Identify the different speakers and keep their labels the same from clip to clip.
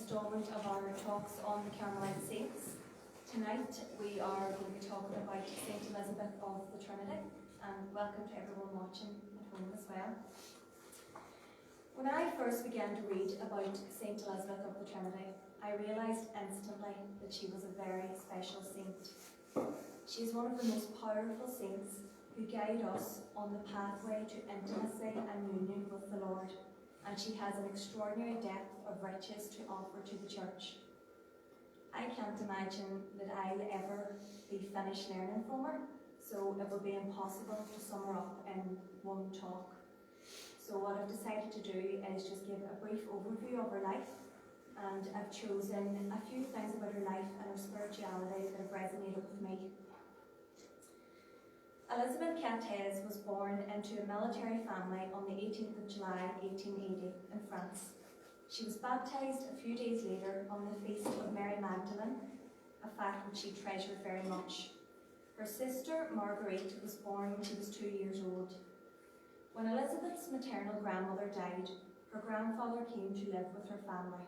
Speaker 1: instalment of our talks on the Carmelite saints. Tonight we are going to be talking about Saint Elizabeth of the Trinity, and welcome to everyone watching at home as well. When I first began to read about Saint Elizabeth of the Trinity, I realised instantly that she was a very special saint. She is one of the most powerful saints who guide us on the pathway to intimacy and union with the Lord, and she has an extraordinary depth of riches to offer to the Church. I can't imagine that I'll ever be finished learning from her, so it would be impossible to sum her up in one talk. So what I've decided to do is just give a brief overview of her life, and I've chosen a few things about her life and her spirituality that have resonated with me. Elizabeth Catez was born into a military family on the 18th of July 1880 in France. She was baptised a few days later on the feast of Mary Magdalene, a fact which she treasured very much. Her sister Marguerite was born when she was 2 years old. When Elizabeth's maternal grandmother died, her grandfather came to live with her family.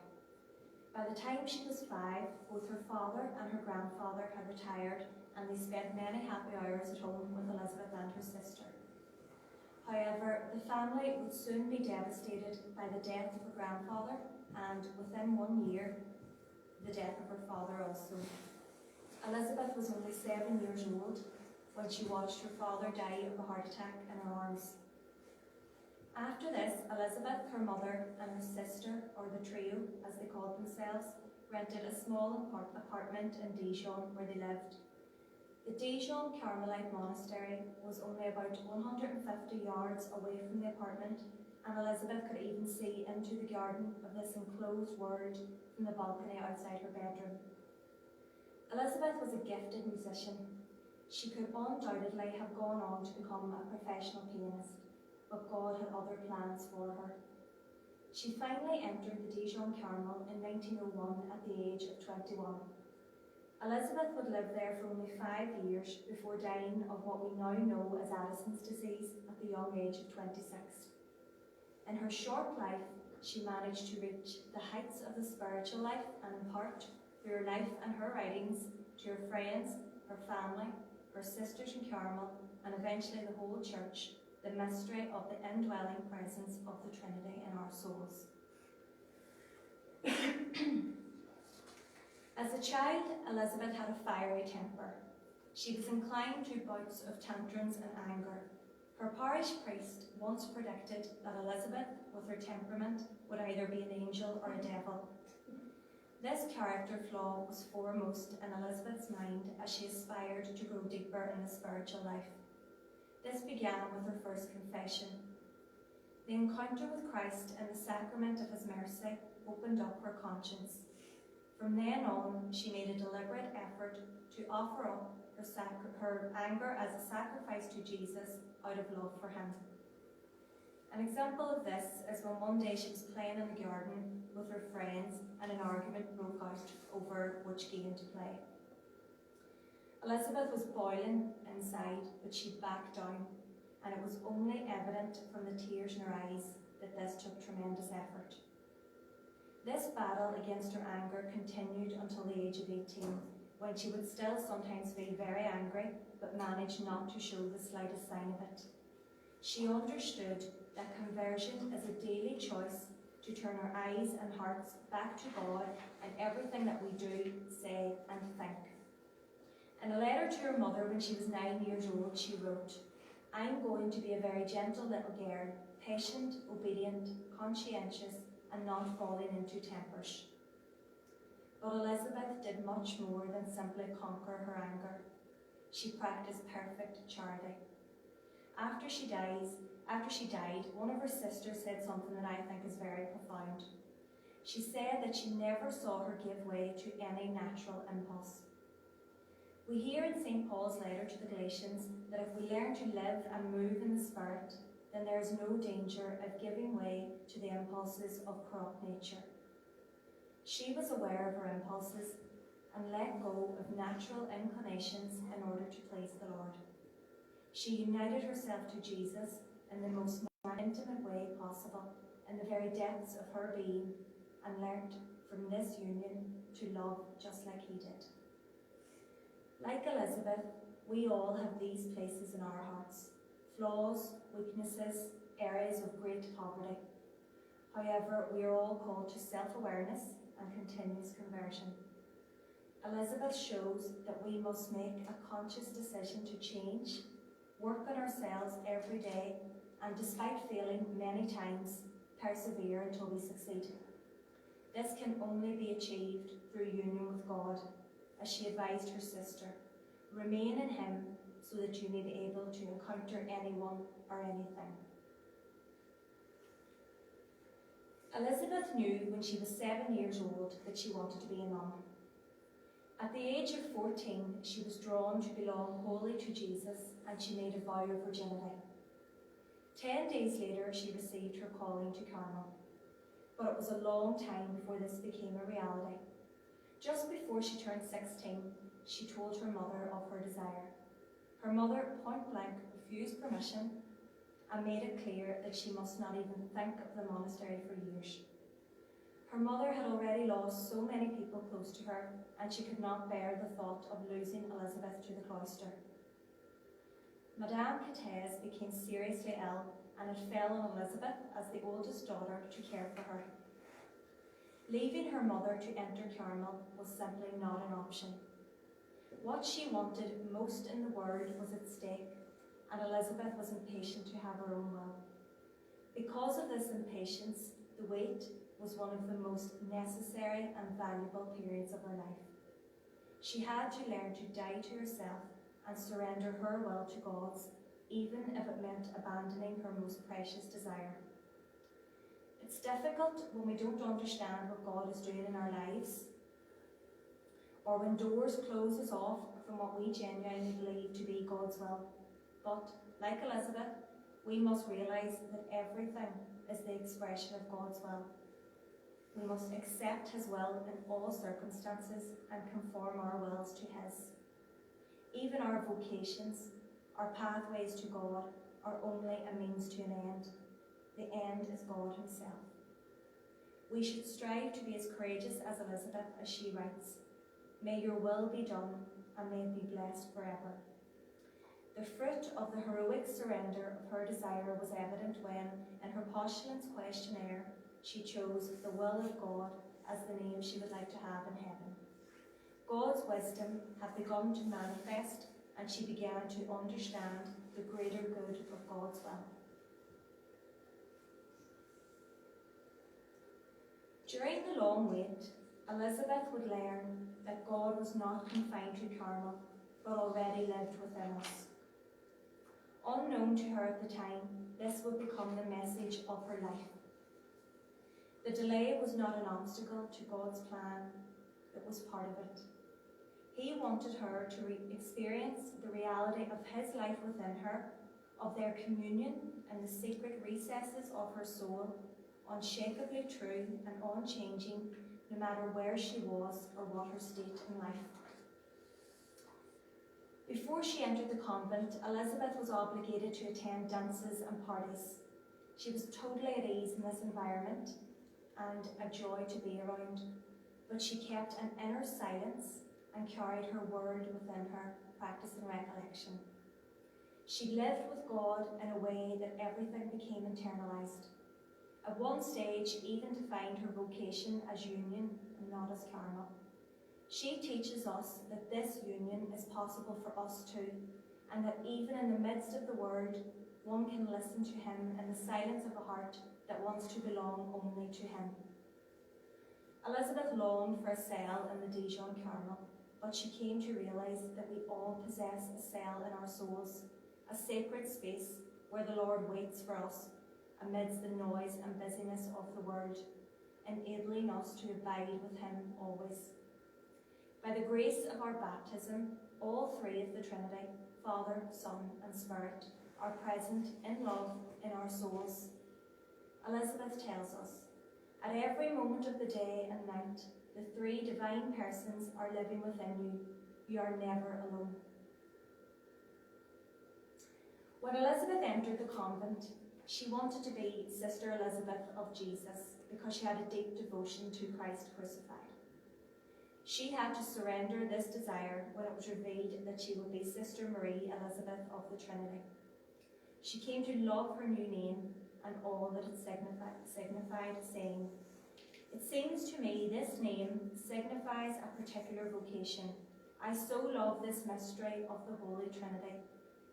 Speaker 1: By the time she was 5, both her father and her grandfather had retired, and they spent many happy hours at home with Elizabeth and her sister. However, the family would soon be devastated by the death of her grandfather, and within 1 year, the death of her father also. Elizabeth was only 7 years old when she watched her father die of a heart attack in her arms. After this, Elizabeth, her mother, and her sister, or the trio, as they called themselves, rented a small apartment in Dijon where they lived. The Dijon Carmelite monastery was only about 150 yards away from the apartment, and Elizabeth could even see into the garden of this enclosed world from the balcony outside her bedroom. Elizabeth was a gifted musician. She could undoubtedly have gone on to become a professional pianist, but God had other plans for her. She finally entered the Dijon Carmel in 1901 at the age of 21. Elizabeth would live there for only 5 years before dying of what we now know as Addison's disease at the young age of 26. In her short life, she managed to reach the heights of the spiritual life and impart, through her life and her writings, to her friends, her family, her sisters in Carmel, and eventually the whole Church, the mystery of the indwelling presence of the Trinity in our souls. As a child, Elizabeth had a fiery temper. She was inclined to bouts of tantrums and anger. Her parish priest once predicted that Elizabeth, with her temperament, would either be an angel or a devil. This character flaw was foremost in Elizabeth's mind as she aspired to grow deeper in the spiritual life. This began with her first confession. The encounter with Christ and the sacrament of his mercy opened up her conscience. From then on, she made a deliberate effort to offer up her anger as a sacrifice to Jesus out of love for him. An example of this is when one day she was playing in the garden with her friends and an argument broke out over which game to play. Elizabeth was boiling inside, but she backed down, and it was only evident from the tears in her eyes that this took tremendous effort. This battle against her anger continued until the age of 18, when she would still sometimes feel very angry, but manage not to show the slightest sign of it. She understood that conversion is a daily choice to turn our eyes and hearts back to God in everything that we do, say, and think. In a letter to her mother when she was 9 years old, she wrote, "I'm going to be a very gentle little girl, patient, obedient, conscientious, and not falling into tempers." But Elizabeth did much more than simply conquer her anger. She practiced perfect charity. After she died, one of her sisters said something that I think is very profound. She said that she never saw her give way to any natural impulse. We hear in St. Paul's letter to the Galatians that if we learn to live and move in the Spirit, then there is no danger of giving way to the impulses of corrupt nature. She was aware of her impulses and let go of natural inclinations in order to please the Lord. She united herself to Jesus in the most intimate way possible, in the very depths of her being, and learnt from this union to love just like he did. Like Elizabeth, we all have these places in our hearts, flaws, weaknesses, areas of great poverty. However, we are all called to self-awareness and continuous conversion. Elizabeth shows that we must make a conscious decision to change, work on ourselves every day, and despite failing many times, persevere until we succeed. This can only be achieved through union with God, as she advised her sister. Remain in him so that you may be able to encounter anyone or anything. Elizabeth knew when she was 7 years old that she wanted to be a nun. At the age of 14, she was drawn to belong wholly to Jesus, and she made a vow of virginity. 10 days later, she received her calling to Carmel. But it was a long time before this became a reality. Just before she turned 16, she told her mother of her desire. Her mother point-blank refused permission and made it clear that she must not even think of the monastery for years. Her mother had already lost so many people close to her, and she could not bear the thought of losing Elizabeth to the cloister. Madame Cattez became seriously ill, and it fell on Elizabeth as the oldest daughter to care for her. Leaving her mother to enter Carmel was simply not an option. What she wanted most in the world was at stake, and Elizabeth was impatient to have her own will. Because of this impatience, the wait was one of the most necessary and valuable periods of her life. She had to learn to die to herself and surrender her will to God's, even if it meant abandoning her most precious desire. It's difficult when we don't understand what God is doing in our lives, or when doors close us off from what we genuinely believe to be God's will. But, like Elizabeth, we must realise that everything is the expression of God's will. We must accept his will in all circumstances and conform our wills to his. Even our vocations, our pathways to God, are only a means to an end. The end is God himself. We should strive to be as courageous as Elizabeth as she writes, "May your will be done, and may it be blessed forever." The fruit of the heroic surrender of her desire was evident when, in her postulant's questionnaire, she chose the will of God as the name she would like to have in heaven. God's wisdom had begun to manifest, and she began to understand the greater good of God's will. During the long wait, Elizabeth would learn that God was not confined to Carmel, but already lived within us. Unknown to her at the time, this would become the message of her life. The delay was not an obstacle to God's plan, it was part of it. He wanted her to experience the reality of his life within her, of their communion in the secret recesses of her soul, unshakably true and unchanging, no matter where she was or what her state in life. Before she entered the convent, Elizabeth was obligated to attend dances and parties. She was totally at ease in this environment and a joy to be around, but she kept an inner silence and carried her word within her, practice and recollection. She lived with God in a way that everything became internalized. At one stage, even defined her vocation as union and not as Carmel. She teaches us that this union is possible for us too, and that even in the midst of the word, one can listen to him in the silence of a heart that wants to belong only to him. Elizabeth longed for a cell in the Dijon Carmel, but she came to realise that we all possess a cell in our souls, a sacred space where the Lord waits for us amidst the noise and busyness of the world, enabling us to abide with him always. By the grace of our baptism, all three of the Trinity, Father, Son and Spirit, are present in love in our souls. Elizabeth tells us, at every moment of the day and night, the three divine persons are living within you. You are never alone. When Elizabeth entered the convent, She wanted to be Sister Elizabeth of Jesus because she had a deep devotion to Christ crucified. She had to surrender this desire when it was revealed that she would be Sister Marie Elizabeth of the Trinity. She came to love her new name and all that it signified, saying, "It seems to me this name signifies a particular vocation. I so love this mystery of the Holy Trinity.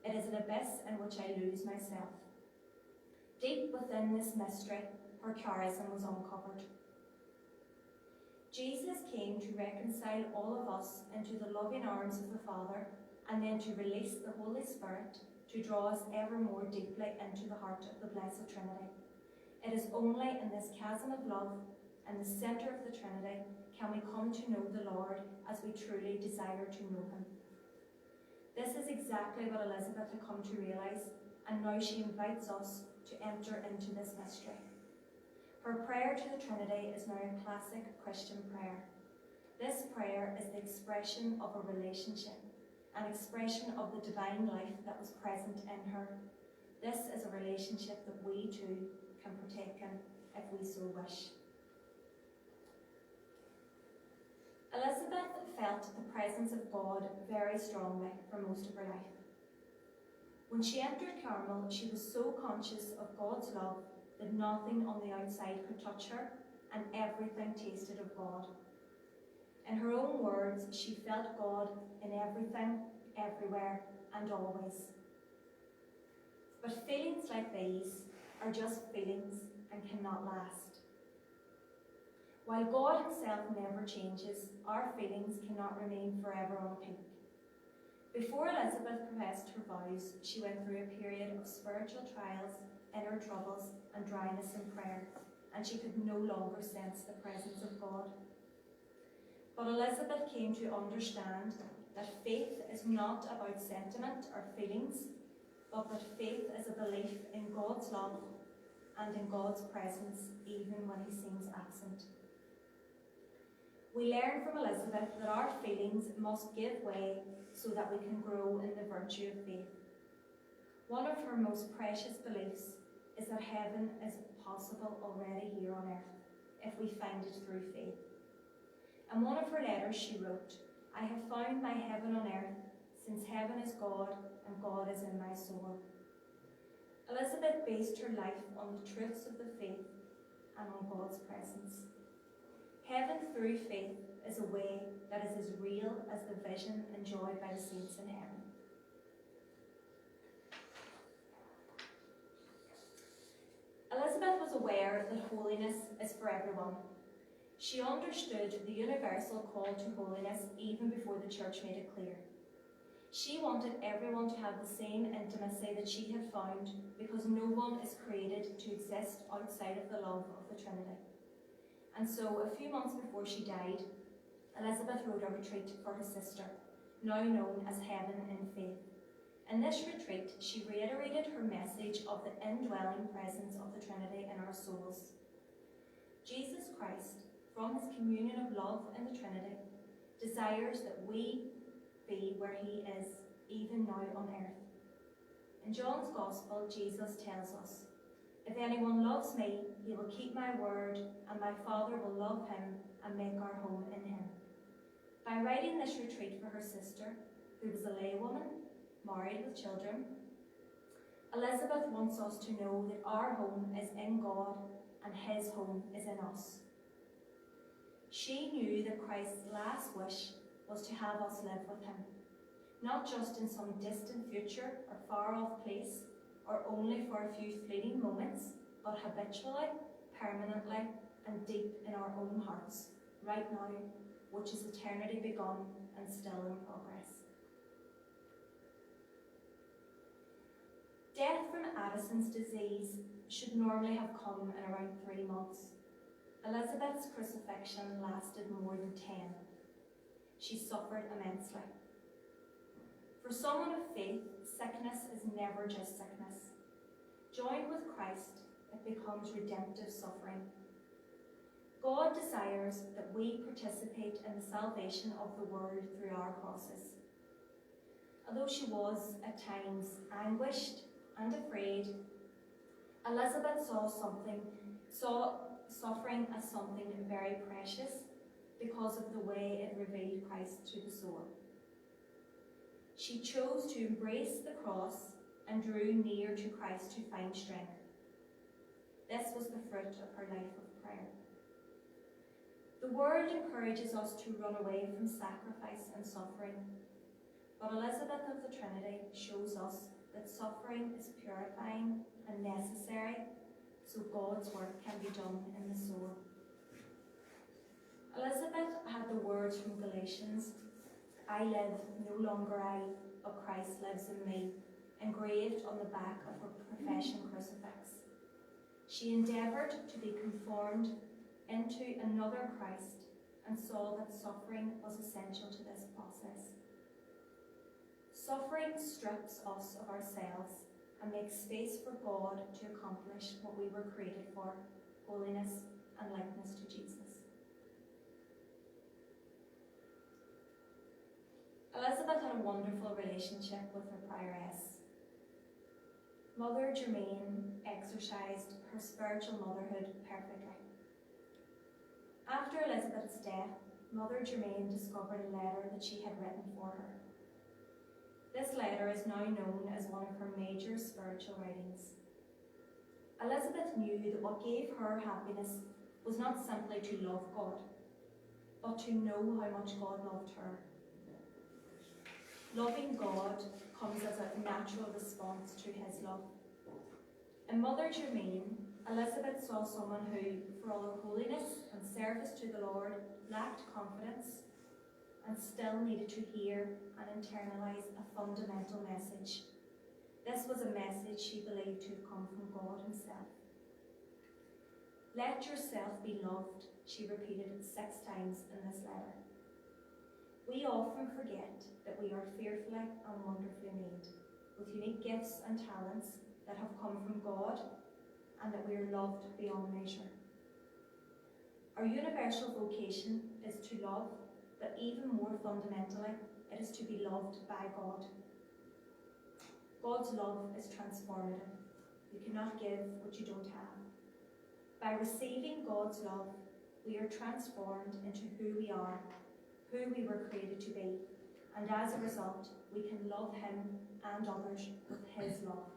Speaker 1: It is an abyss in which I lose myself." Deep within this mystery, her charism was uncovered. Jesus came to reconcile all of us into the loving arms of the Father, and then to release the Holy Spirit to draw us ever more deeply into the heart of the Blessed Trinity. It is only in this chasm of love, in the centre of the Trinity, can we come to know the Lord as we truly desire to know him. This is exactly what Elizabeth had come to realise, and now she invites us to enter into this mystery. Her prayer to the Trinity is now a classic Christian prayer. This prayer is the expression of a relationship, an expression of the divine life that was present in her. This is a relationship that we too can partake in if we so wish. Elizabeth felt the presence of God very strongly for most of her life. When she entered Carmel, she was so conscious of God's love that nothing on the outside could touch her, and everything tasted of God. In her own words, she felt God in everything, everywhere, and always. But feelings like these are just feelings and cannot last. While God himself never changes, our feelings cannot remain forever on peak. Before Elizabeth professed her vows, she went through a period of spiritual trials, inner troubles, and dryness in prayer, and she could no longer sense the presence of God. But Elizabeth came to understand that faith is not about sentiment or feelings, but that faith is a belief in God's love and in God's presence, even when he seems absent. We learn from Elizabeth that our feelings must give way so that we can grow in the virtue of faith. One of her most precious beliefs is that heaven is possible already here on earth, if we find it through faith. In one of her letters she wrote, "I have found my heaven on earth, since heaven is God and God is in my soul." Elizabeth based her life on the truths of the faith and on God's presence. Heaven through faith is a way that is as real as the vision enjoyed by the saints in heaven. Elizabeth was aware that holiness is for everyone. She understood the universal call to holiness even before the church made it clear. She wanted everyone to have the same intimacy that she had found, because no one is created to exist outside of the love of the Trinity. And so, a few months before she died, Elizabeth wrote a retreat for her sister, now known as Heaven in Faith. In this retreat, she reiterated her message of the indwelling presence of the Trinity in our souls. Jesus Christ, from his communion of love in the Trinity, desires that we be where he is, even now on earth. In John's Gospel, Jesus tells us, "If anyone loves me, he will keep my word, and my Father will love him and make our home in him." By writing this retreat for her sister, who was a laywoman, married with children, Elizabeth wants us to know that our home is in God and his home is in us. She knew that Christ's last wish was to have us live with him, not just in some distant future or far-off place, or only for a few fleeting moments, but habitually, permanently, and deep in our own hearts, right now, which is eternity begun and still in progress. Death from Addison's disease should normally have come in around 3 months. Elizabeth's crucifixion lasted more than 10. She suffered immensely. For someone of faith, sickness is never just sickness. Joined with Christ, it becomes redemptive suffering. God desires that we participate in the salvation of the world through our crosses. Although she was, at times, anguished and afraid, Elizabeth saw suffering as something very precious because of the way it revealed Christ to the soul. She chose to embrace the cross and drew near to Christ to find strength. This was the fruit of her life of prayer. The world encourages us to run away from sacrifice and suffering, but Elizabeth of the Trinity shows us that suffering is purifying and necessary so God's work can be done in the soul. Elizabeth had the words from Galatians, "I live, no longer I, but Christ lives in me," engraved on the back of her profession crucifix. She endeavoured to be conformed into another Christ and saw that suffering was essential to this process. Suffering strips us of ourselves and makes space for God to accomplish what we were created for, holiness and likeness to Jesus. Elizabeth had a wonderful relationship with her prioress. Mother Germaine exercised her spiritual motherhood perfectly. After Elizabeth's death, Mother Germaine discovered a letter that she had written for her. This letter is now known as one of her major spiritual writings. Elizabeth knew that what gave her happiness was not simply to love God, but to know how much God loved her. Loving God comes as a natural response to his love. In Mother Germaine, Elizabeth saw someone who, for all her holiness and service to the Lord, lacked confidence and still needed to hear and internalise a fundamental message. This was a message she believed to have come from God himself. "Let yourself be loved," she repeated it 6 times in this letter. We often forget that we are fearfully and wonderfully made, with unique gifts and talents that have come from God, and that we are loved beyond measure. Our universal vocation is to love, but even more fundamentally, it is to be loved by God. God's love is transformative. You cannot give what you don't have. By receiving God's love, we are transformed into who we are, who we were created to be, and as a result, we can love him and others with his love.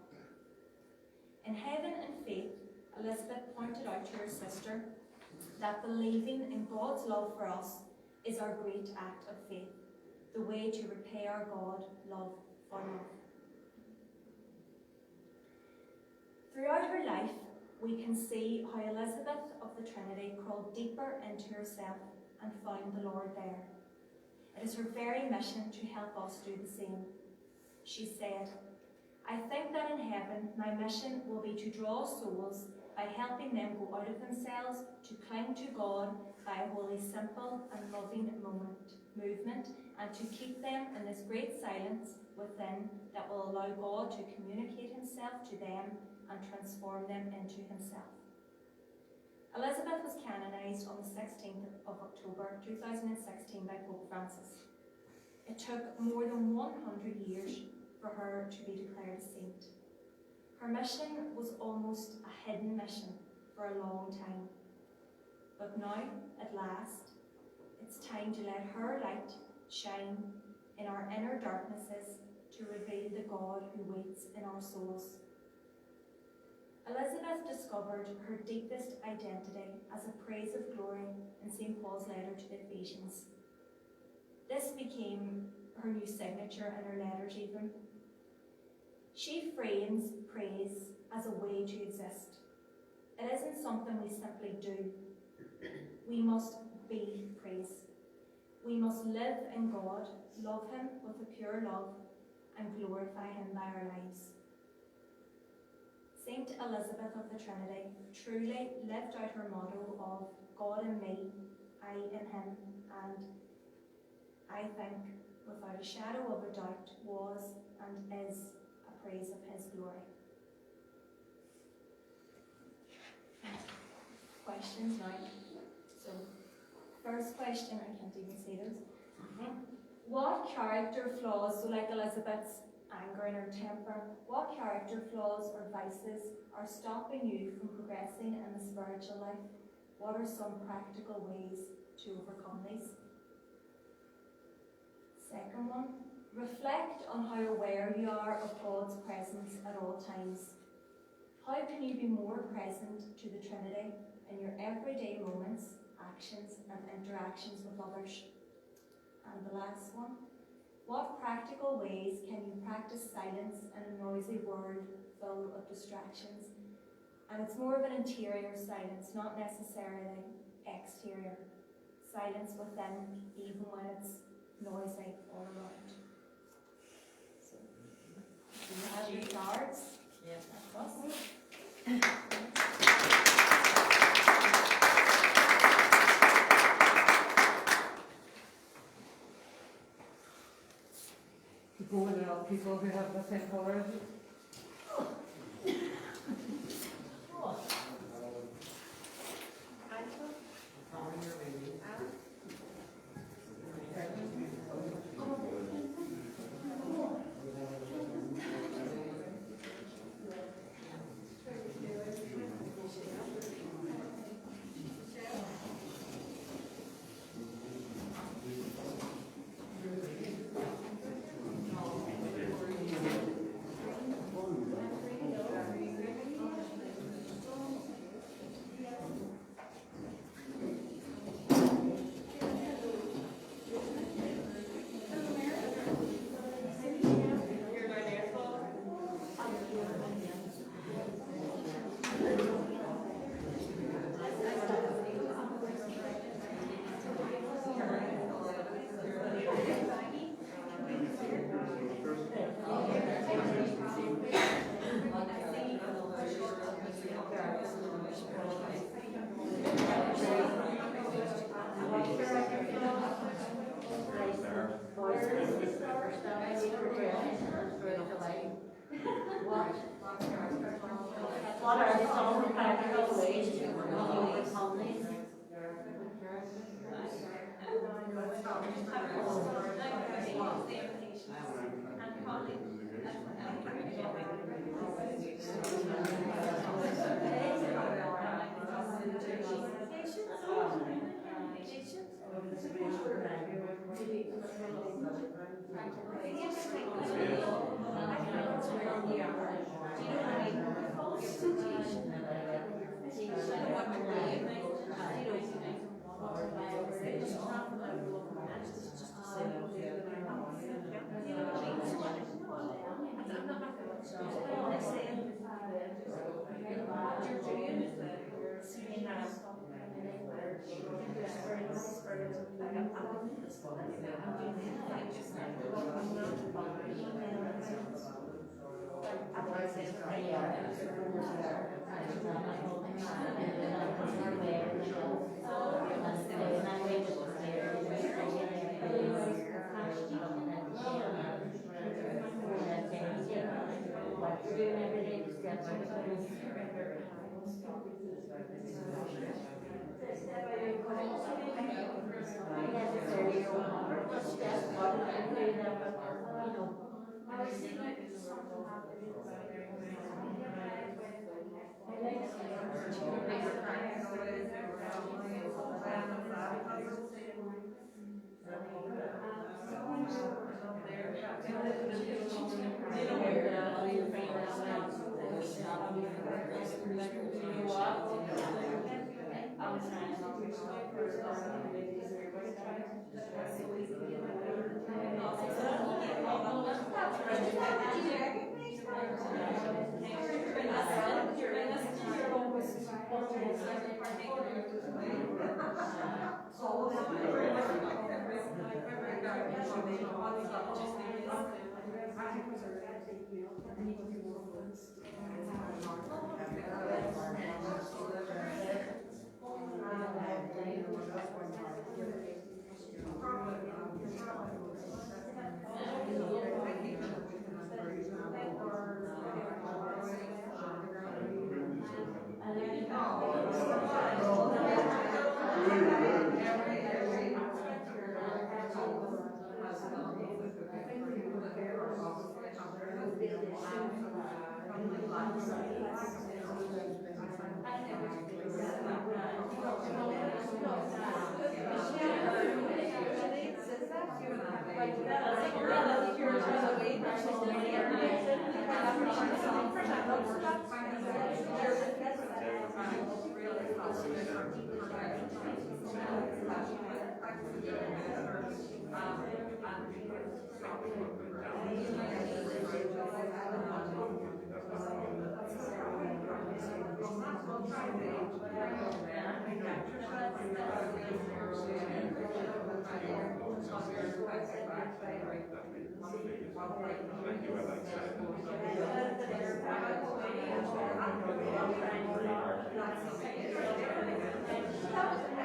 Speaker 1: In Heaven and Faith, Elizabeth pointed out to her sister that believing in God's love for us is our great act of faith, the way to repay our God love for love. Throughout her life, we can see how Elizabeth of the Trinity crawled deeper into herself and found the Lord there. It is her very mission to help us do the same. She said, "I think that in heaven my mission will be to draw souls by helping them go out of themselves to cling to God by a wholly simple and loving movement, and to keep them in this great silence within that will allow God to communicate himself to them and transform them into himself." Elizabeth was canonised on the 16th of October 2016 by Pope Francis. It took more than 100 years for her to be declared a saint. Her mission was almost a hidden mission for a long time. But now, at last, it's time to let her light shine in our inner darknesses to reveal the God who waits in our souls. Elizabeth discovered her deepest identity as a praise of glory in St. Paul's letter to the Ephesians. This became her new signature in her letters even. She frames praise as a way to exist. It isn't something we simply do. We must be praise. We must live in God, love him with a pure love, and glorify him by our lives. Saint Elizabeth of the Trinity truly lived out her motto of God in me, I in him, and I think, without a shadow of a doubt, was and is a praise of his glory. Questions now. So, first question, I can't even see those. What character flaws, so like Elizabeth's anger and our temper, what character flaws or vices are stopping you from progressing in the spiritual life? What are some practical ways to overcome these? Second one, reflect on how aware you are of God's presence at all times. How can you be more present to the Trinity in your everyday moments, actions and interactions with others? And the last one, what practical ways can you practice silence in a noisy world full of distractions? And it's more of an interior silence, not necessarily exterior. Silence within, even when it's noisy all around. So, do you have your cards?
Speaker 2: Yes. Go with all people who have the same colour.
Speaker 3: What are some practical ways to overcome these?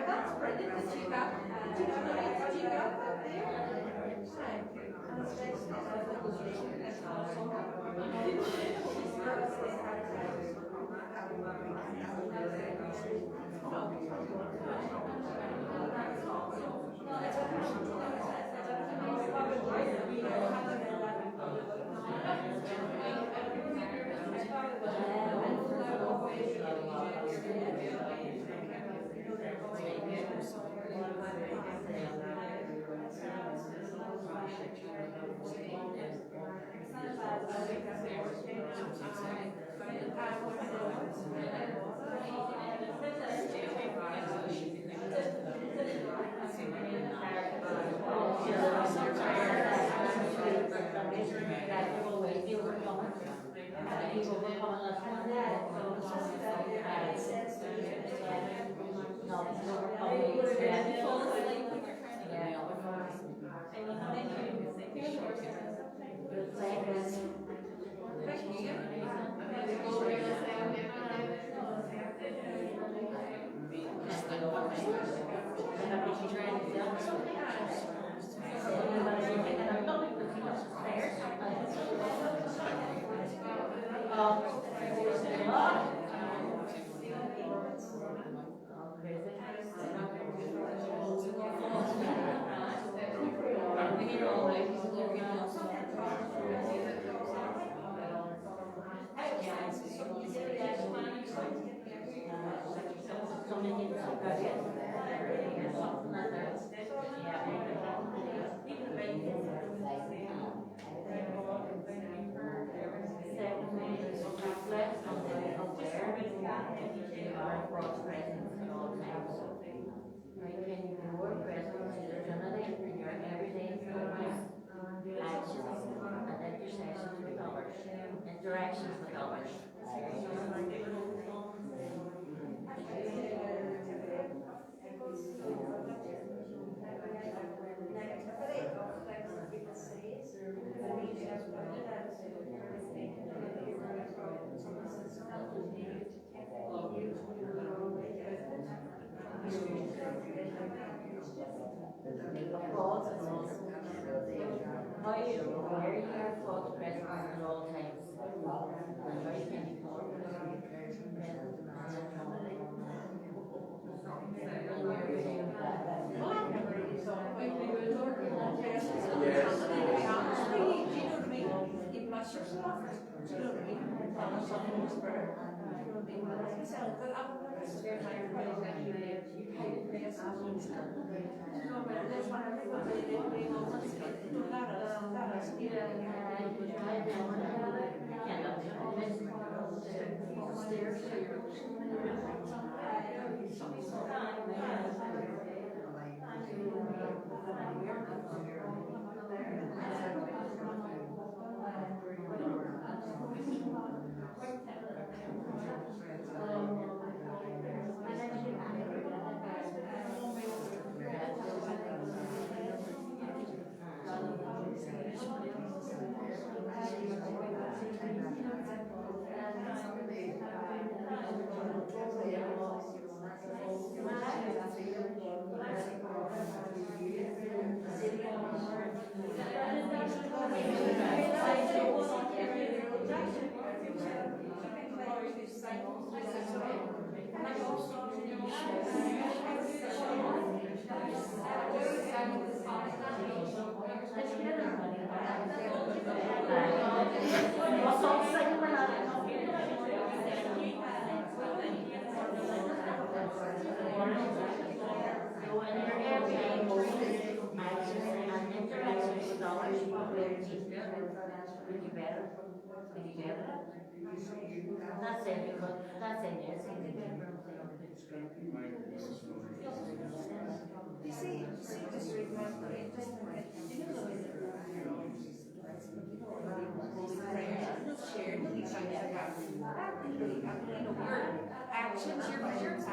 Speaker 4: That's brilliant that you got, you got that there.
Speaker 3: Interactions with others. How you wear your false presence at all times. And where you can be more present That's it, but that's it, yes.
Speaker 4: Actions, your words,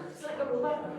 Speaker 3: It's like a robot.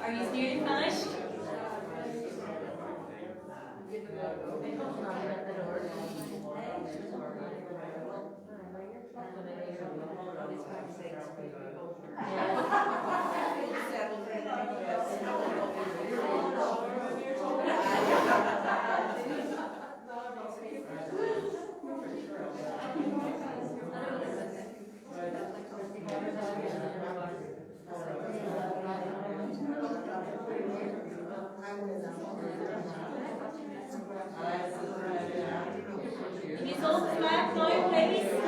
Speaker 1: Are you nearly finished? Can you hold the flag now, please?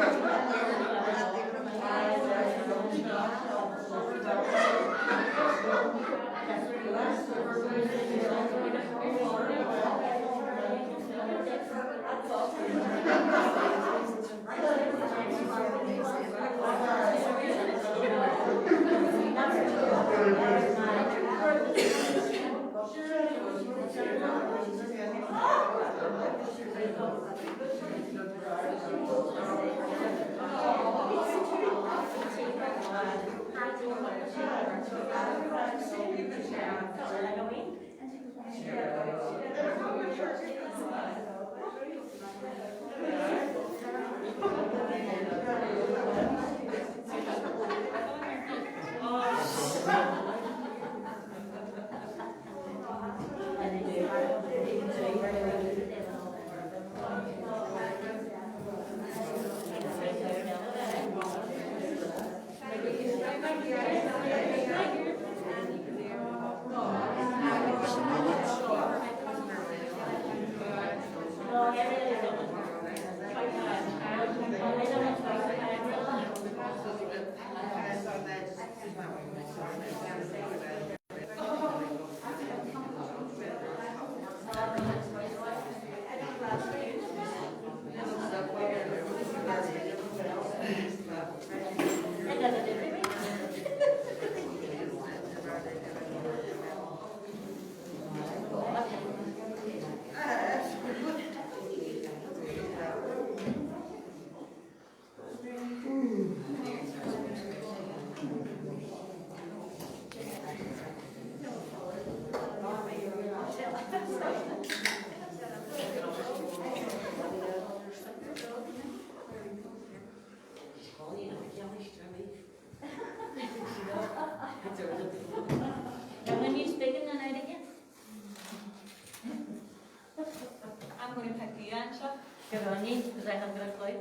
Speaker 3: I haven't got a clue.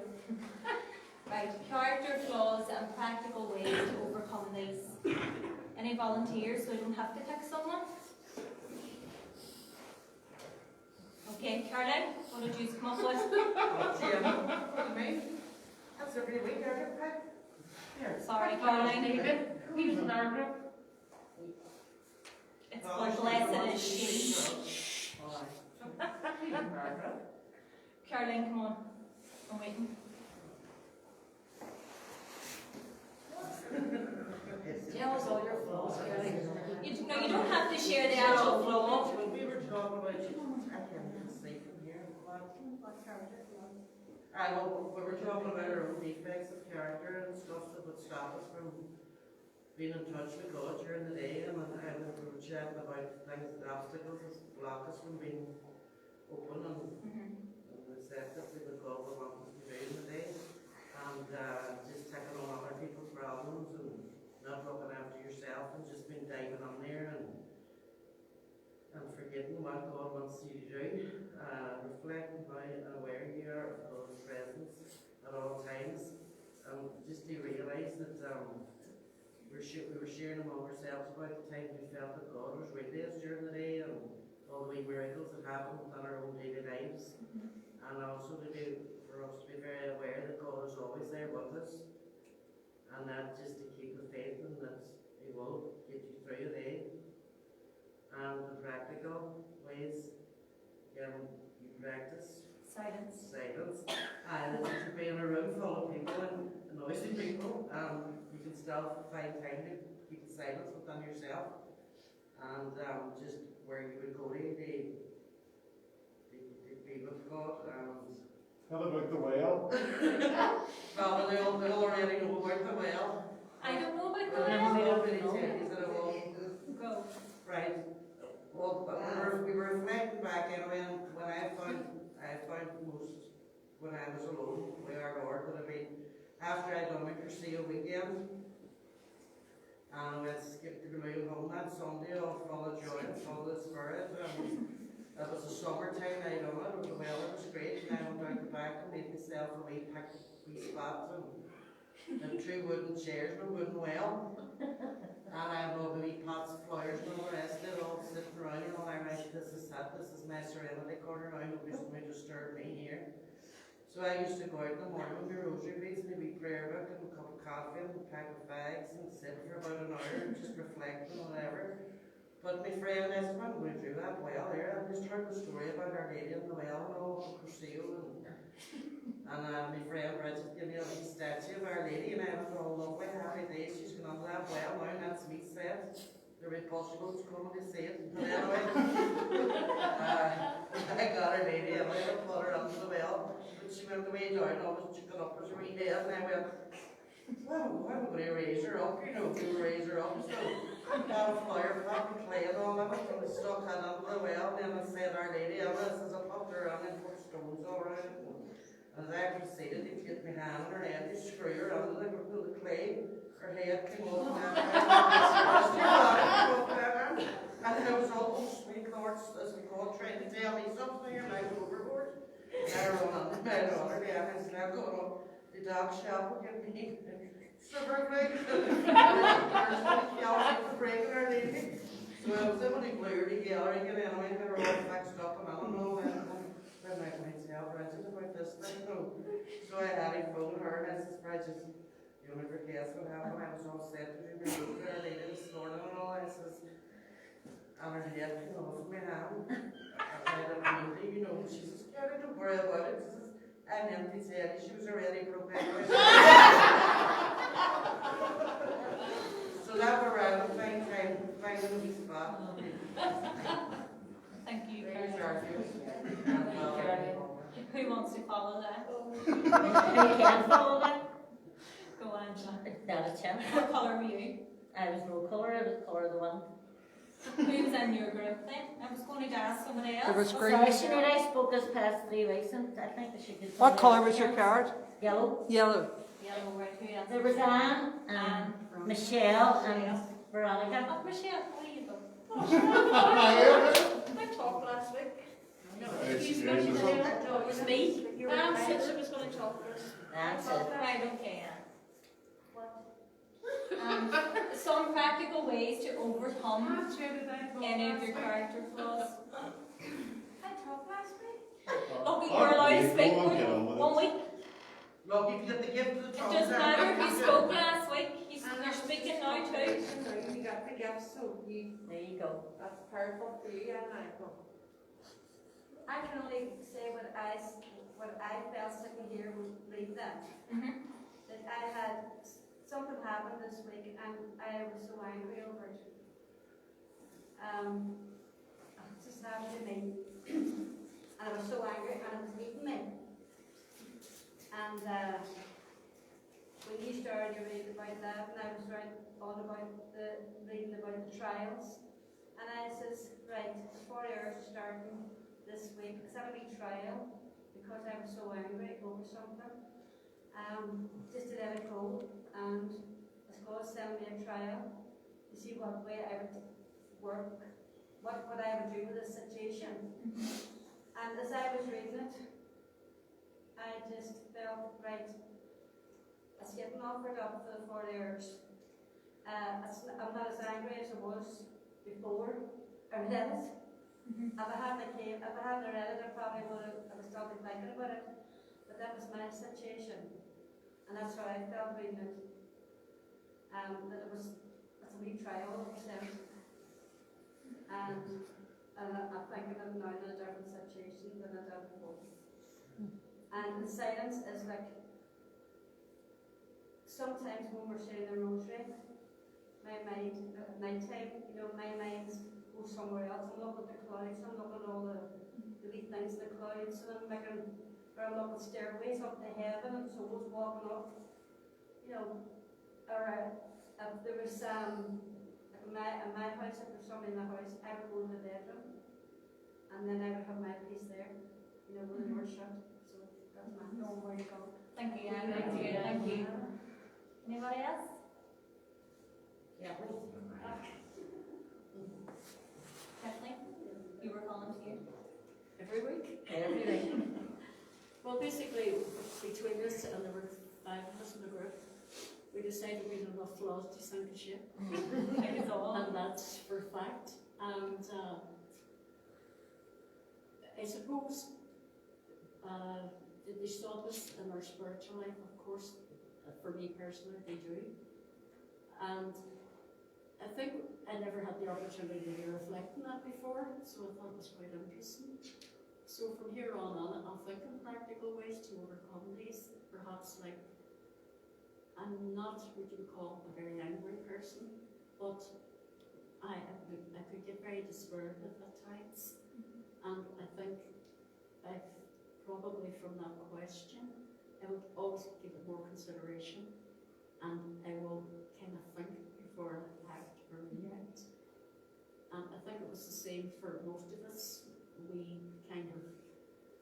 Speaker 1: Right, character flaws and practical ways to overcome these. Any volunteers, so I don't have to pick someone? Okay, Caroline, what did you come up with?
Speaker 5: That's every week, I get back.
Speaker 1: Sorry, Caroline.
Speaker 2: He was in our group.
Speaker 1: It's God blessed it is she. Caroline, come on. I'm waiting.
Speaker 3: Tell us all your flaws, Caroline.
Speaker 1: No, you don't have to share the actual flaw.
Speaker 5: When we were talking about, I can't see from here. We were talking about our own defects of character and stuff that would stop us from being in touch with God during the day, and we were chatting about things, obstacles that block us from being open and receptive to what God would want us to do in the day, and just taking on other people's problems and not looking after yourself and just being diving on there and forgetting what God wants you to do. Reflecting how aware you are of God's presence at all times, and just to realise that we were sharing among ourselves about the times we felt that God was with us during the day and all the wee miracles that happened within our own daily lives, and also for us to be very aware that God is always there with us, and that just to keep the faith and that He will get you through the day. And the practical ways, you practice
Speaker 1: Silence.
Speaker 5: And if you be in a room full of people and noisy people, you can still find time to keep the silence within yourself, and just where you would go to be with God.
Speaker 6: How about the whale?
Speaker 5: Well, they already know about the whale.
Speaker 1: I don't know about
Speaker 5: Well,
Speaker 1: the
Speaker 5: there's
Speaker 1: whale.
Speaker 5: nobody tells you that it will.
Speaker 1: Go.
Speaker 5: Right. Well, but we were reflecting back anyway, and when I found most, when I was alone with our Lord, would have been after I'd done my Cursillo weekend, and we had skipped the move home that Sunday, all full of joy and full of spirit. It was the summertime, I know it, the weather was great, and I went out the back and made myself a wee spot, and 2 wooden chairs and a wooden well. And I have all the wee pots, flowers and all the rest of it, all sitting around, and all I write, this is my serenity corner now, nobody's going to disturb me here. So I used to go out in the morning with my rosary beads and a wee prayer book and a cup of coffee and a pack of bags and sit for about an hour and just reflect and whatever. But my friend asked me, I'm going to do that well there. I just heard the story about Our Lady and the well and all the Cursillo, and my friend Bridget gave me a wee statue of Our Lady, and I was all lovely, happy days. She's going on that well now, and that's me said. There'll be possibles coming to see it. But anyway, I got Our Lady and I put her under the well. But she went the way down, I was chicken up as a wee head, and I went, well, I'm going to raise her up, you know, to raise her up. So I got a flower pot and clay and all of it, and I stuck that under the well, and then I said, Our Lady, and this is a popped her on and put stones all around it. As I proceeded to get my hand in her head, to screw her under the clay, her head came off, and I was almost, sweet Lord, as God trying to tell me something, and I was overboard. And I run on the bed on her head, and I said, I'm going on the dog shop will give me sugar break. There's the break in Our Lady. So I was able to glue her together again, and I had her all fixed up, and I don't know, and I might tell Bridget about this thing. So I had him phone her, and I says, Bridget, you'll never guess what happened. I was all set to do my road to Our Lady this morning and all. I says, and her head came off my hand. I said, you know, she says, Carrie, don't worry about it. She says, I'm empty said she was already broke out. So that were around finding a wee spot.
Speaker 1: Thank you,
Speaker 5: There's
Speaker 1: Caroline.
Speaker 5: Caroline.
Speaker 1: Who wants to follow that?
Speaker 3: Who can follow that?
Speaker 1: Go on, Angela.
Speaker 3: Not a chance.
Speaker 1: What colour were you?
Speaker 3: I was no colour, I was colour the one.
Speaker 1: Who was in your group then? I was going to ask somebody else.
Speaker 2: There was green.
Speaker 3: Sorry, Sinead, I spoke this past 3 weeks, and I think they should get
Speaker 2: What
Speaker 3: somebody
Speaker 2: colour
Speaker 3: else
Speaker 2: was your
Speaker 3: in.
Speaker 2: card?
Speaker 3: Yellow.
Speaker 2: Yellow.
Speaker 1: Yellow, right, who else?
Speaker 3: There was Anne, and Michelle, and Veronica.
Speaker 1: Oh, Michelle, where you go?
Speaker 4: I talked last week. Excuse me,
Speaker 6: Excuse me.
Speaker 4: no, it was me. Anne said she was going to talk first.
Speaker 3: That's it.
Speaker 1: Right, okay, Anne. Some practical ways to overcome any of your character flaws.
Speaker 4: I talked last week.
Speaker 1: Oh, you were allowed to speak
Speaker 6: Go on, get on with it.
Speaker 1: 1 week.
Speaker 5: Look, if you get the gift of the
Speaker 1: It
Speaker 5: tongue.
Speaker 1: doesn't matter if you spoke last week, you're speaking now too.
Speaker 2: You got the gifts, so
Speaker 3: There you go.
Speaker 2: that's powerful for you and Michael.
Speaker 4: I can only say what I felt sitting here would leave them. That I had something happen this week and I was so angry over it. It just happened to me. And I was so angry and it was eating me. And when you started to read about that, and I was right on about reading about the trials, and I says, right, the 40 hours are starting this week. Is that a wee trial? Because I was so angry over something. Just to let it go, and as God sent me a trial to see what way I would work, what I would do with this situation. And as I was reading it, I just felt, right, it's getting offered up for the 40 hours. I'm not as angry as I was before I read it. If I hadn't read it, I probably would have stopped thinking about it. But that was my situation. And that's how I felt reading it. That it's a wee trial of percent. And I'm thinking of now in a different situation than I did before. And the silence is like, sometimes when we're saying the rosary, my mind, at night time, my mind goes somewhere else. I'm looking at the clouds, I'm looking at all the wee things in the clouds, and I'm looking at stairways up to heaven and souls walking up. Or if there was, like in my house, if there's somebody in the house, I would go to the bedroom, and then I would have my peace there, with the door shut. So that's my
Speaker 1: Where you go. Thank you, Anne.
Speaker 3: Thank you.
Speaker 1: Thank you. Anybody else?
Speaker 3: Yeah.
Speaker 1: Kathleen? You were calling to you?
Speaker 7: Every week?
Speaker 3: Everything.
Speaker 7: Well, basically, between us, and there were 5 of us in the group, we decided we had enough flaws to sink a ship. And that's for a fact. And I suppose they stop us in our spiritual life, of course. For me personally, they do. And I think I never had the opportunity to reflect on that before, so I thought it was quite interesting. So from here on, I'll think of practical ways to overcome these. Perhaps like, I'm not what you would call a very angry person, but I could get very dispirited at times. And I think probably from that question, I would always give it more consideration, and I will kind of think before I act or react. And I think it was the same for most of us. We kind of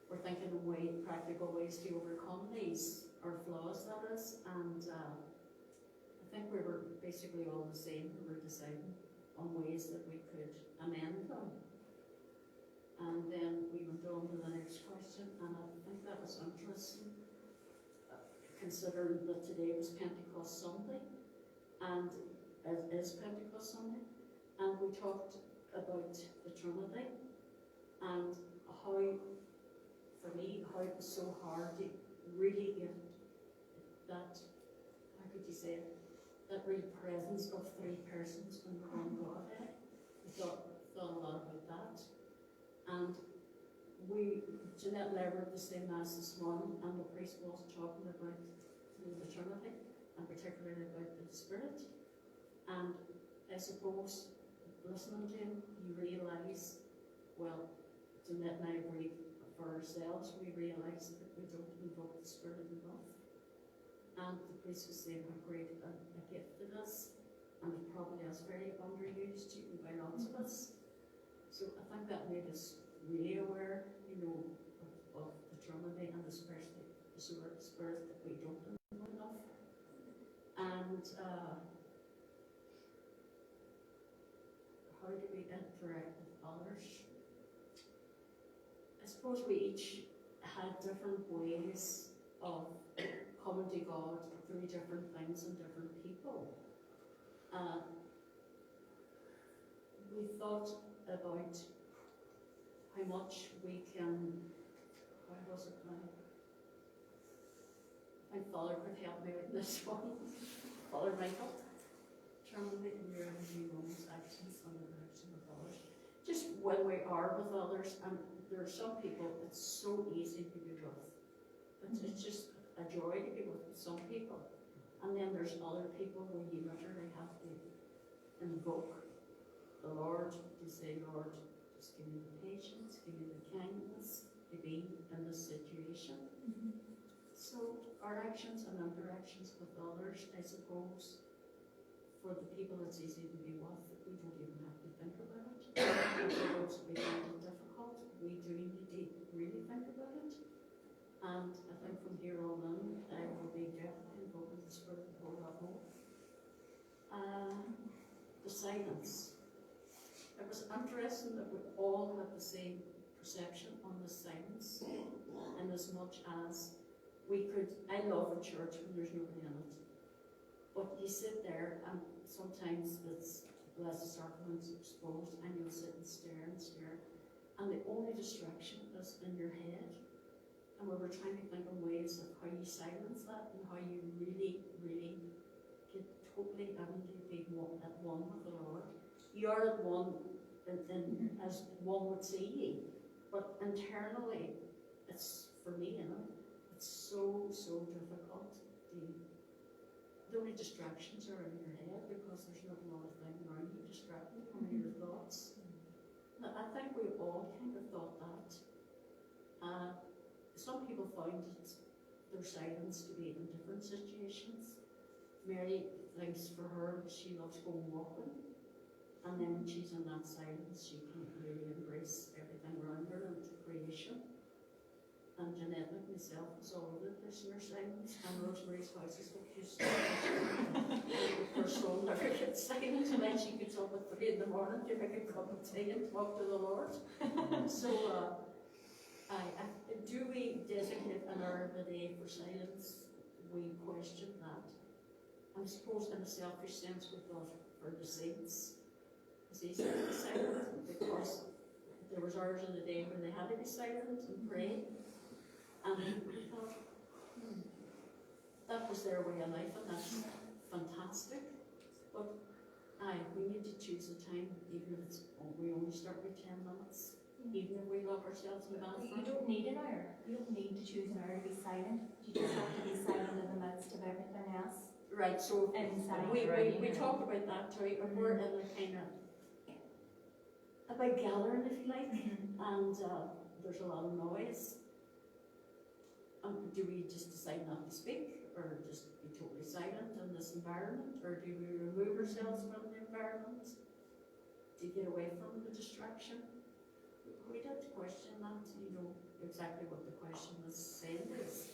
Speaker 7: were thinking of practical ways to overcome these, or flaws that is, and I think we were basically all the same. We were deciding on ways that we could amend them. And then we went on to the next question, and I think that was interesting, considering that today was Pentecost Sunday, and it is Pentecost Sunday, and we talked about the Trinity, and how, for me, how it was so hard to really get that, how could you say it, that real presence of 3 persons in one Godhead. We thought a lot about that. And Jeanette and I were at the same Mass this morning, and the priest was talking about the Trinity, and particularly about the Spirit. And I suppose, listening to him, you realise, well, Jeanette and I agree for ourselves, we realise that we don't invoke the Spirit enough. And the priest was saying how great a gift it is, and it probably is very underused even by lots of us. So I think that made us really aware, of the Trinity, and especially the Spirit that we don't know enough. And how do we interact with others? I suppose we each had different ways of coming to God through different things and different people. We thought about how much we can, how was it now? My father could help me with this one. Father Michael, terminate your energy, moments, actions, and the direction of others. Just when we are with others, and there are some people it's so easy to be with. It's just a joy to be with some people. And then there's other people where you literally have to invoke the Lord to say, Lord, just give me the patience, give me the kindness to be in this situation. So our actions and interactions with others, I suppose, for the people it's easy to be with, we don't even have to think about it. For those we find it difficult, we do need to really think about it. And I think from here on in, I will be definitely invoking the Spirit of the Lord at home. The silence. It was interesting that we all had the same perception on the silence, and as much as we could, I love a church when there's nobody in it, but you sit there and sometimes it's Blessed Sacrament's exposed and you'll sit and stare, and the only distraction is in your head. And we were trying to think of ways of how you silence that and how you really, really get totally into being at one with the Lord. You are at one as one would see you, but internally, it's, for me, it's so difficult. The only distractions are in your head because there's not a lot of things around you distracting from your thoughts. Now, I think we all kind of thought that. Some people found their silence to be in different situations. Mary thinks for her, she loves going walking. And then when she's in that silence, she can really embrace everything around her and creation. And Jeanette, like myself, was all over the place in her silence. And Rosemary's house is what she her soul never gets silent. And then she gets up at 3 in the morning to make a cup of tea and talk to the Lord. So, do we designate an hour of the day for silence? We question that. I suppose in a selfish sense we thought for the saints, it's easy to be silent because there was hours in the day when they had to be silent and pray. And we thought, that was their way of life and that's fantastic. But we need to choose a time, even if it's, we only start with 10 minutes. Even if we lock ourselves in the bathroom.
Speaker 1: You don't need an hour. You don't need to choose an hour to be silent. You just have to be silent in the midst of everything else.
Speaker 7: Right, so
Speaker 1: Inside.
Speaker 7: we talked about that too, and we're in a kind of a big gathering, if you like, and there's a lot of noise. Do we just decide not to speak, or just be totally silent in this environment, or do we remove ourselves from the environment to get away from the distraction? We did question that, exactly what the question was saying is.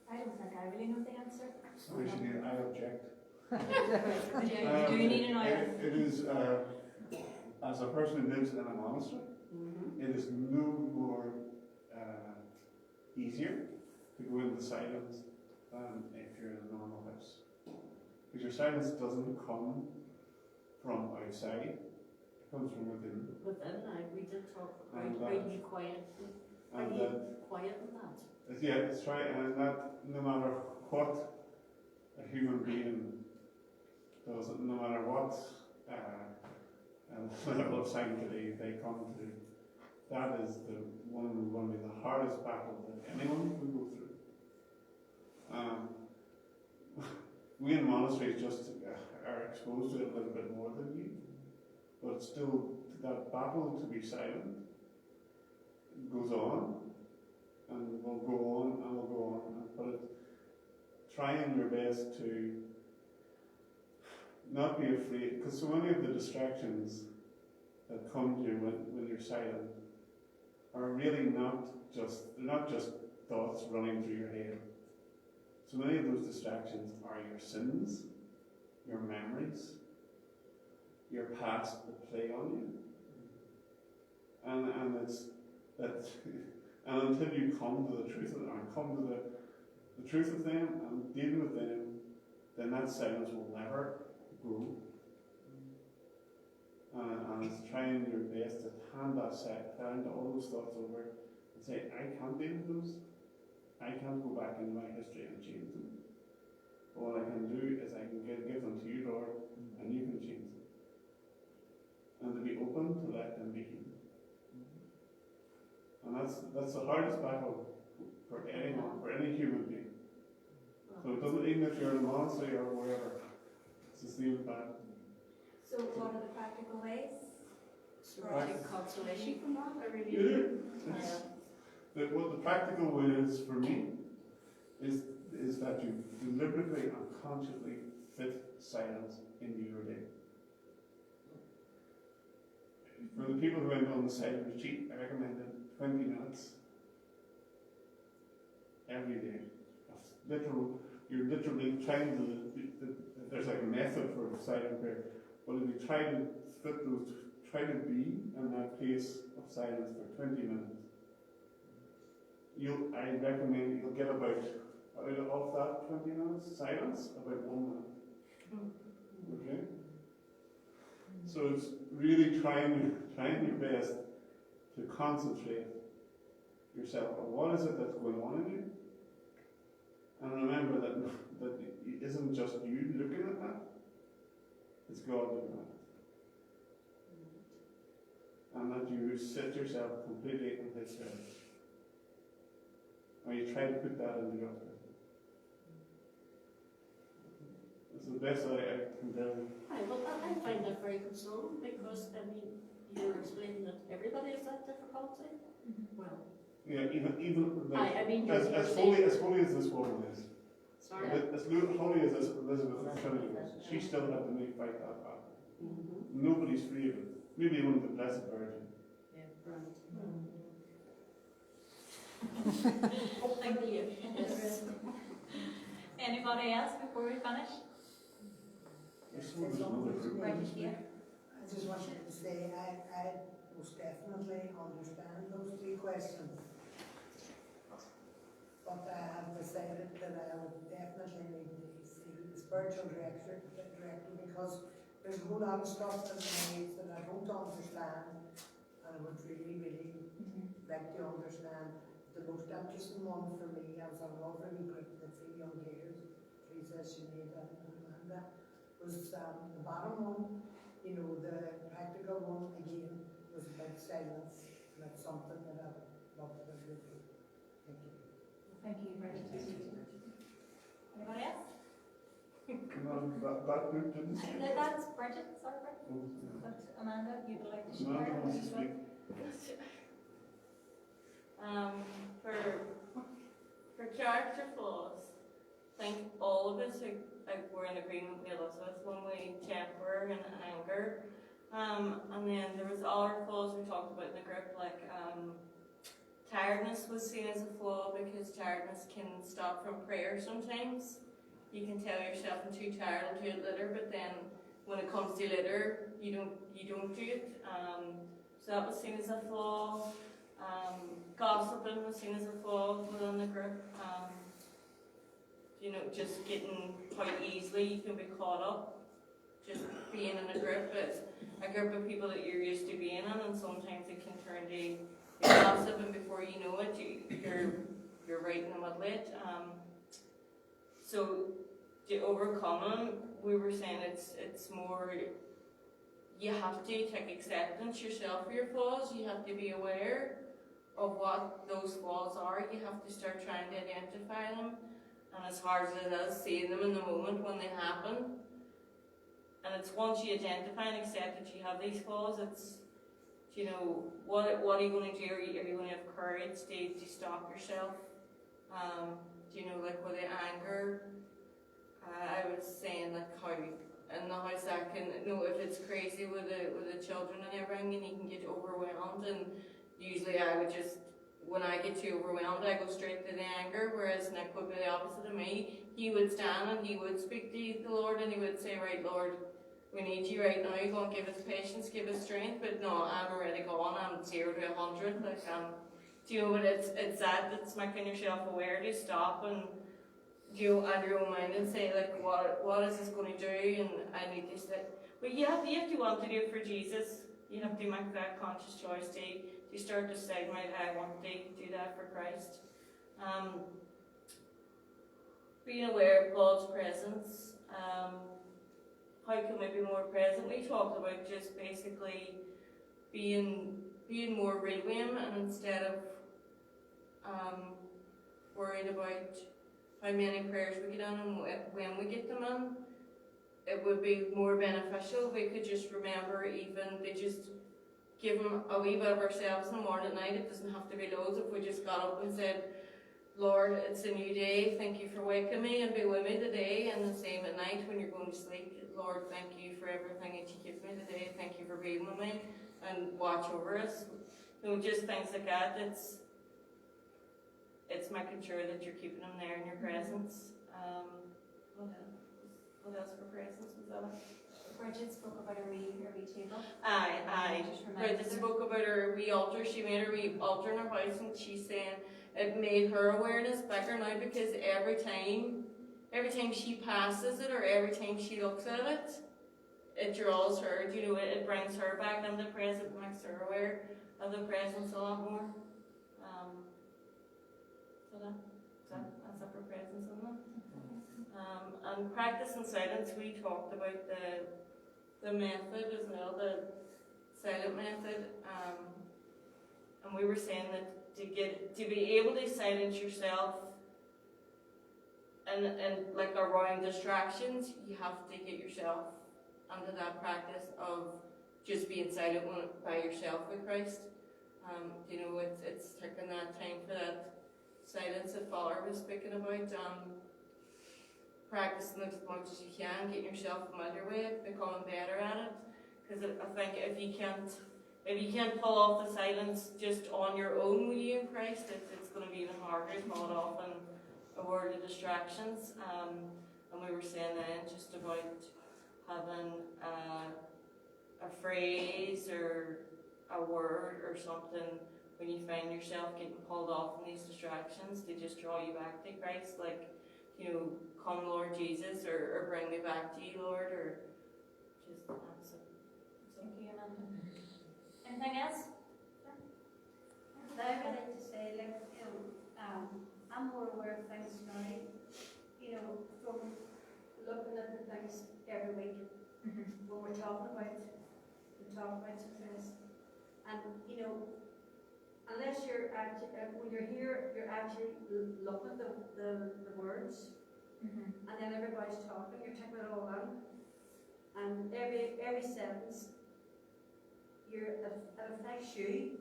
Speaker 1: I don't think I really know the answer.
Speaker 6: Actually, I object.
Speaker 1: You do need an hour.
Speaker 6: It is, as a person who lives in a monastery, it is no more easier to go into silence than if you're in a normal house. Because your silence doesn't come from outside, it comes from within.
Speaker 7: Within that, we did talk about
Speaker 6: And
Speaker 7: how to be quiet. Are
Speaker 6: and
Speaker 7: you quiet in that?
Speaker 6: Yeah, that's right, and that no matter what a human being does, no matter what level of sanctity they come to, that is one of the hardest battles that anyone can go through. We in monasteries just are exposed to it a little bit more than you, but still that battle to be silent goes on. And we'll go on and we'll go on, but trying your best to not be afraid, because so many of the distractions that come to you when you're silent are really they're not just thoughts running through your head. So many of those distractions are your sins, your memories, your past that play on you, and it's that, and until you come to the truth of it, and come to the truth of them and deal with them, then that silence will never grow. And it's trying your best to hand all those thoughts over and say, I can't deal with those. I can't go back into my history and change them. But what I can do is I can give them to you, Lord, and you can change them. And to be open to let them be healed. And that's the hardest battle for anyone, for any human being. So it doesn't, even if you're in a monastery or wherever, it's the same battle.
Speaker 1: So what are the practical ways?
Speaker 7: So I take consolation from that, I really
Speaker 6: Yeah.
Speaker 7: do.
Speaker 6: What the practical way is for me is that you deliberately and consciously fit silence into your day. For the people who went on the silent retreat, I recommended 20 minutes every day. You're literally trying to, there's like a method for silent prayer, but if you try to fit those, try to be in that place of silence for 20 minutes, I recommend you'll get about of that 20 minutes silence, about 1 minute. Okay? So it's really trying your best to concentrate yourself on what is it that's going on in you. And remember that it isn't just you looking at that, it's God looking at it. And that you sit yourself completely in His service. Or you try to put that into God's presence. It's the best I can do.
Speaker 7: I find that very consoling because, I mean, you're explaining that everybody has that difficulty. Well,
Speaker 6: Yeah, even
Speaker 7: I mean,
Speaker 6: as holy as this woman is,
Speaker 7: sorry.
Speaker 6: as holy as this Elizabeth Trinity was, she still had to fight that battle. Nobody's free of it. Maybe even the Blessed Virgin.
Speaker 7: Thank you. Yes.
Speaker 1: Anybody else before we finish?
Speaker 6: There's another group.
Speaker 1: Right here.
Speaker 8: I just wanted to say, I most definitely understand those three questions. But I have decided that I would definitely need to see the spiritual director because there's a whole lot of stuff in my life that I don't understand, and I would really like to understand. The most interesting one for me, I was on a lovely group with 3 young ladies, Teresa, Sinead and Amanda, was the bottom one, you know, the practical one again was about silence. That's something that I would love to do. Thank you.
Speaker 1: Thank you very much. Anybody else?
Speaker 6: That group didn't speak.
Speaker 1: That's Bridget, sorry Bridget.
Speaker 6: Oh, yeah.
Speaker 1: But Amanda, you'd like to share?
Speaker 6: Amanda wants to
Speaker 1: what you
Speaker 6: speak.
Speaker 3: For character flaws, I think all of us were in agreement with Elizabeth when we temper and anger. And then there was other flaws we talked about in the group, like tiredness was seen as a flaw because tiredness can stop from prayer sometimes. You can tell yourself I'm too tired, I'll do it later, but then when it comes to later, you don't do it. So that was seen as a flaw. Gossiping was seen as a flaw within the group. You know, just getting how easily you can be caught up, just being in a group of people that you're used to being in, and sometimes it can turn to gossip, and before you know it, you're right in the middle of it. So to overcome them, we were saying it's more. You have to take acceptance yourself for your flaws. You have to be aware of what those flaws are. You have to start trying to identify them. And as hard as it is, seeing them in the moment when they happen. And it's once you identify and accept that you have these flaws, it's, you know, what are you going to do? Are you going to have courage to stop yourself? You know, like with the anger, I was saying like how in the house I can, you know, if it's crazy with the children and everything, and you can get overwhelmed, and usually I would just, when I get too overwhelmed, I go straight to the anger, whereas Nick would be the opposite of me. He would stand and he would speak to the Lord, and he would say, right, Lord, we need you right now. You're going to give us patience, give us strength. But no, I'm already gone. I'm 0 to 100. Like, Do you know what it's that's making yourself aware to stop and add your own mind and say like what is this going to do, and I need this that. But you have to want to do it for Jesus. You have to make that conscious choice to start to say, right, I want to do that for Christ. Being aware of God's presence. How can we be more present? We talked about just basically being more real with Him, and instead of worried about how many prayers we get in and when we get them in, it would be more beneficial if we could just remember even to just give Him a wee bit of ourselves in the morning and night. It doesn't have to be loads. If we just got up and said, Lord, it's a new day, thank you for waking me and be with me today, and the same at night when you're going to sleep. Lord, thank you for everything that you give me today, thank you for being with me and watch over us. Just things like that. It's making sure that you're keeping Him there in your presence. What else for presence was that?
Speaker 1: Bridget spoke about her wee table.
Speaker 3: Aye.
Speaker 1: Just reminded
Speaker 3: Bridget
Speaker 1: her.
Speaker 3: spoke about her wee altar. She made her wee altar in her house, and she's saying it made her awareness bigger now, because every time she passes it, or every time she looks at it, it draws her. It brings her back into the present, makes her aware of the presence a lot more. That's up for presence, isn't it? And practice in silence. We talked about the method as well, the silent method, and we were saying that to be able to silence yourself and like around distractions, you have to get yourself under that practice of just being silent by yourself with Christ. It's taking that time for that silence that Father was speaking about. Practicing it as much as you can, getting yourself familiar with it, becoming better at it. Because I think if you can't pull off the silence just on your own with you in Christ, it's going to be even harder to pull it off in a world of distractions. And we were saying then just about having a phrase or a word or something when you find yourself getting pulled off in these distractions to just draw you back to Christ, like, come Lord Jesus, or bring me back to you, Lord, or just
Speaker 1: Thank you, Amanda. Anything else?
Speaker 4: I would like to say, I'm more aware of things now, from looking at the things every week when we're talking about success. And, unless you're actually, when you're here, you're actually looking at the words, and then everybody's talking, you're taking it all in, and every sentence, it affects you.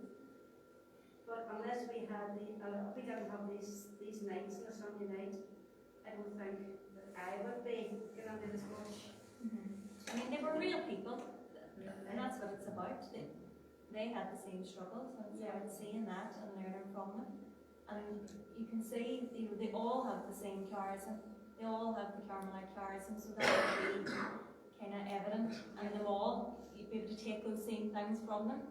Speaker 4: But unless we have we didn't have these nights on a Sunday night, I don't think that I would be getting into this much.
Speaker 1: I mean, they were real people, and that's what it's about. They had the same struggles, and it's about seeing that and learning from them. And you can see they all have the same charism. They all have the Carmelite charism, so that would be kind of evident. And them all, you'd be able to take those same things from them.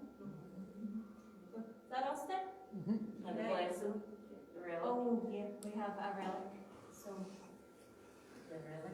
Speaker 1: So, is that us then?
Speaker 3: and the blessing, the relic.
Speaker 1: Oh, yeah, we have a relic. So,
Speaker 2: The relic.